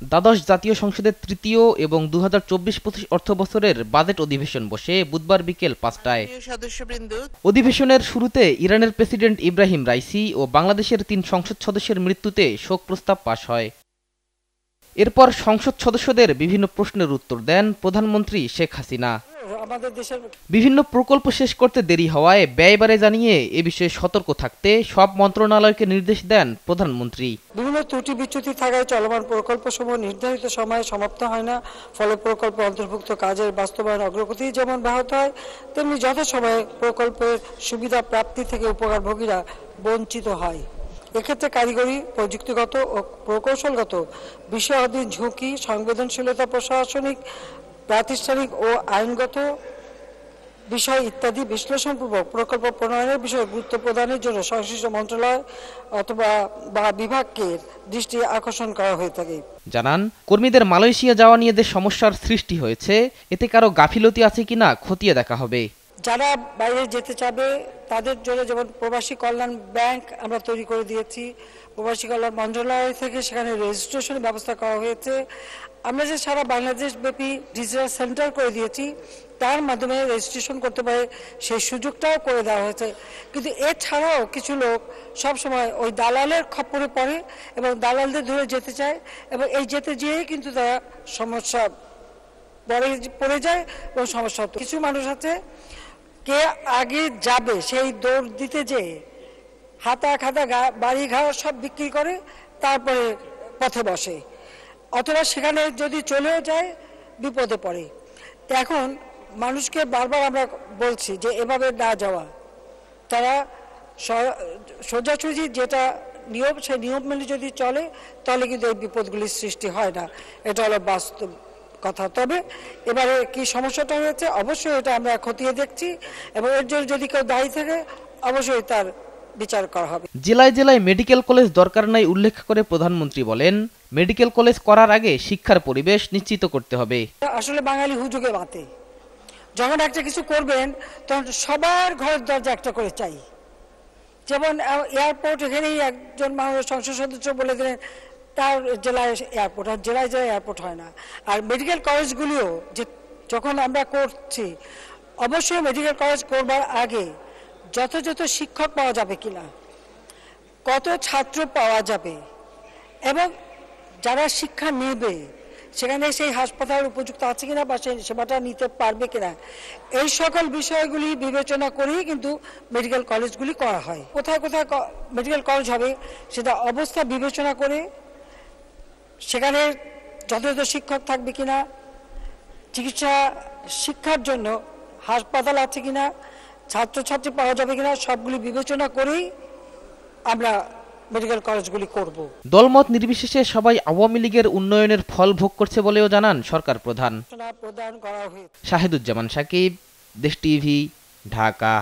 দ্বাদশ জাতীয় সংসদের তৃতীয় এবং 2024-25 অর্থবছরের বাজেট অধিবেশন বসে বুধবার বিকেল 5টায়। অধিবেশনের শুরুতে ইরানের প্রেসিডেন্ট ইব্রাহিম রাইসি ও বাংলাদেশের 3 সংসদ সদস্যের মৃত্যুতে শোক প্রস্তাব পাশ হয়। এরপর সংসদ সদস্যদের বিভিন্ন প্রশ্নের উত্তর দেন প্রধানমন্ত্রী শেখ হাসিনা। বিভিন্ন প্রকল্প শেষ করতে দেরি হওয়ায় ব্যয় বাড়ে জানিয়ে এ বিষয়ে সতর্ক থাকতে সব মন্ত্রণালয়কে নির্দেশ দেন প্রধানমন্ত্রী। বিভিন্ন ত্রুটি বিচ্যুতি থাকায় চলমান প্রকল্পসমূহ নির্ধারিত সময়ে সমাপ্ত হয় না, ফলে প্রকল্প অন্তর্ভুক্ত কাজের বাস্তবায়ন অগ্রগতি যেমন ব্যাহত হয়, তেমনি যথাসময়ে প্রকল্পের সুবিধা প্রাপ্তি থেকে উপকারভোগীরা বঞ্চিত হয়। এক্ষেত্রে কারিগরি, প্রযুক্তিগত ও প্রকৌশলগত বিষয়াধীন ঝুঁকি, সংবেদনশীলতা, প্রশাসনিক, প্রাতিষ্ঠানিক ও আইনগত বিষয় ইত্যাদি বিশ্লেষণপূর্বক প্রকল্প প্রণয়নের বিষয়ে গুরুত্ব প্রদানের জন্য সংশ্লিষ্ট মন্ত্রণালয় অথবা বিভাগকে দৃষ্টি আকর্ষণ করা হয়ে থাকে। জানান, কর্মীদের মালয়েশিয়া যাওয়া নিয়ে যে সমস্যার সৃষ্টি হয়েছে, এতে কারো গাফিলতি আছে কিনা খতিয়ে দেখা হবে। যারা বাইরে যেতে চাবে তাদের জন্য যেমন প্রবাসী কল্যাণ ব্যাংক আমরা তৈরি করে দিয়েছি, প্রবাসী কল্যাণ মন্ত্রণালয় থেকে সেখানে রেজিস্ট্রেশনের ব্যবস্থা করা হয়েছে। আমরা যে সারা বাংলাদেশ ব্যাপী ডিজিটাল সেন্টার করে দিয়েছি, তার মাধ্যমে রেজিস্ট্রেশন করতে পারে সেই সুযোগটাও করে দেওয়া হয়েছে। কিন্তু এছাড়াও কিছু লোক সবসময় ওই দালালের খপ্পরে পড়ে এবং দালালদের ধরে যেতে চায়, এবং এই যেতে যেয়েই কিন্তু তারা সমস্যা পড়ে যায় এবং সমস্যা হতো। কিছু মানুষ আছে কে আগে যাবে সেই দৌড় দিতে যেয়ে হাতা খাতা বাড়ি ঘর সব বিক্রি করে তারপরে পথে বসে, অথবা সেখানে যদি চলেও যায় বিপদে পড়ে। এখন মানুষকে বারবার আমরা বলছি যে এভাবে না যাওয়া, তারা সোজাসুজি যেটা নিয়ম সেই নিয়ম মেনে যদি চলে তাহলে কিন্তু এই বিপদগুলির সৃষ্টি হয় না। এটা হলো বাস্তব কথা। তবে এবারে কি সমস্যাটা হয়েছে অবশ্যই এটা আমরা খতিয়ে দেখছি, এবং এর জন্য যদি কেউ দায়ী থাকে অবশ্যই তার বিচার করা হবে। জেলায় জেলায় মেডিকেল কলেজ দরকার নাই উল্লেখ করে প্রধানমন্ত্রী বলেন, মেডিকেল কলেজ করার আগে শিক্ষার পরিবেশ নিশ্চিত করতে হবে। আসলে বাঙালি হুজুগে বাতে, যখন একটা কিছু করবেন তখন সবার ঘরের দরজা একটা করে চাই। যেমন এয়ারপোর্ট, এখানেই একজন মানুষ সংসদ সদস্য বলে দিলেন তার জেলায় এয়ারপোর্ট, আর জেলায় জেলায় এয়ারপোর্ট হয় না। আর মেডিকেল কলেজগুলিও যে যখন আমরা করছি, অবশ্যই মেডিকেল কলেজ করবার আগে যথাযথ শিক্ষক পাওয়া যাবে কিনা, কত ছাত্র পাওয়া যাবে, এবং যারা শিক্ষা নেবে সেখানে সেই হাসপাতাল উপযুক্ত আছে কিনা বা সেই সেবাটা নিতে পারবে কিনা, এই সকল বিষয়গুলি বিবেচনা করেই কিন্তু মেডিকেল কলেজগুলি করা হয়। কোথায় কোথায় মেডিকেল কলেজ হবে সেটা অবস্থা বিবেচনা করে সেখানে যথাযথ শিক্ষক থাকবে কিনা, চিকিৎসা শিক্ষার জন্য হাসপাতাল আছে কিনা, ছাত্রছাত্রী পাওয়া যাবে কিনা, সবগুলি বিবেচনা করেই আমরা মেডিকেল কলেজগুলি করব। দলমত নির্বিশেষে সবাই আওয়ামী লীগের উন্নয়নের ফল ভোগ করছে বলেও জানান সরকার প্রধান। শাহিদুজ্জামান সাকিব, দেশ টিভি, ঢাকা।